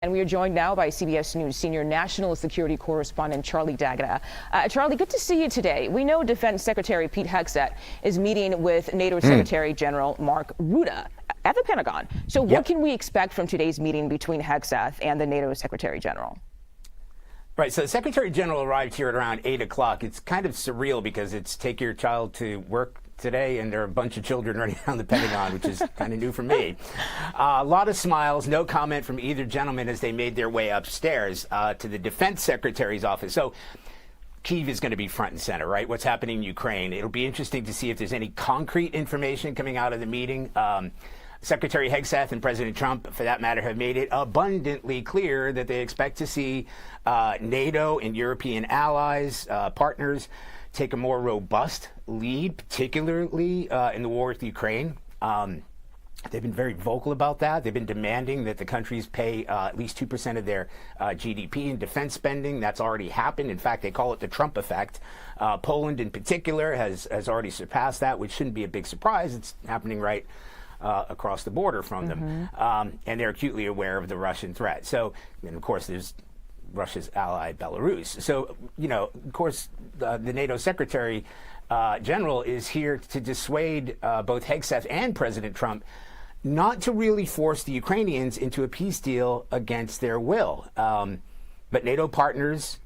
And we are joined now by CBS News senior national security correspondent Charlie D'Agata. Charlie, good to see you today. We know Defense Secretary Pete Hegseth is meeting with NATO Secretary General Mark Rutte at the Pentagon. So what can we expect from today's meeting between Hegseth and the NATO Secretary General? Right, so the Secretary General arrived here at around 8 o'clock. It's kind of surreal because it's take your child to work today, and there are a bunch of children running around the Pentagon, which is kind of new for me. A lot of smiles, no comment from either gentleman as they made their way upstairs to the Defense Secretary's office. So Kyiv is going to be front and center, right? What's happening in Ukraine. It'll be interesting to see if there's any concrete information coming out of the meeting. Secretary Hegseth and President Trump, for that matter, have made it abundantly clear that they expect to see NATO and European allies, partners, take a more robust lead, particularly in the war with Ukraine. They've been very vocal about that. They've been demanding that the countries pay at least 2% of their GDP in defense spending. That's already happened. In fact, they call it the Trump effect. Poland, in particular, has already surpassed that, which shouldn't be a big surprise. It's happening right across the border from them. And they're acutely aware of the Russian threat. So, and of course, there's Russia's ally, Belarus. So, you know, of course, the NATO Secretary General is here to dissuade both Hegseth and President Trump not to really force the Ukrainians into a peace deal against their will. But NATO partners,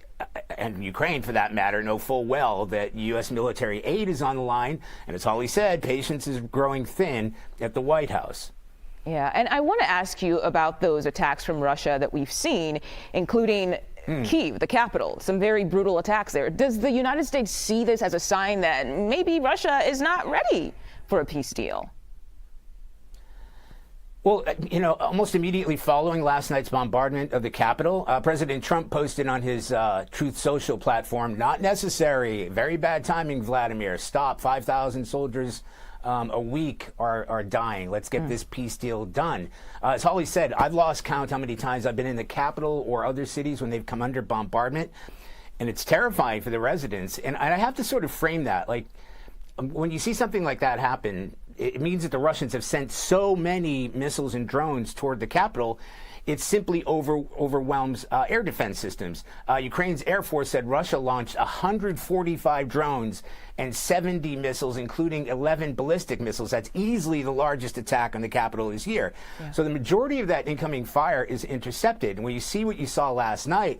and Ukraine for that matter, know full well that U.S. military aid is on the line. And as Holly said, patience is growing thin at the White House. Yeah, and I want to ask you about those attacks from Russia that we've seen, including Kyiv, the capital, some very brutal attacks there. Does the United States see this as a sign that maybe Russia is not ready for a peace deal? Well, you know, almost immediately following last night's bombardment of the Capitol, President Trump posted on his Truth Social platform, "Not necessary, very bad timing, Vladimir. Stop, 5,000 soldiers a week are dying. Let's get this peace deal done." As Holly said, I've lost count how many times I've been in the Capitol or other cities when they've come under bombardment, and it's terrifying for the residents. And I have to sort of frame that, like, when you see something like that happen, it means that the Russians have sent so many missiles and drones toward the Capitol, it simply overwhelms air defense systems. Ukraine's Air Force said Russia launched 145 drones and 70 missiles, including 11 ballistic missiles. That's easily the largest attack on the Capitol this year. So the majority of that incoming fire is intercepted. And when you see what you saw last night,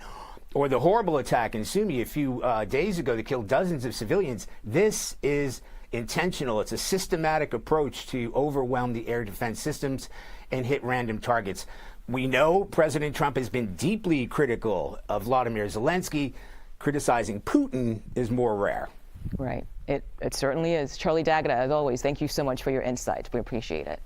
or the horrible attack in Sumy a few days ago that killed dozens of civilians, this is intentional. It's a systematic approach to overwhelm the air defense systems and hit random targets. We know President Trump has been deeply critical of Vladimir Zelensky. Criticizing Putin is more rare. Right. It certainly is. Charlie D'Agata, as always, thank you so much for your insights. We appreciate it.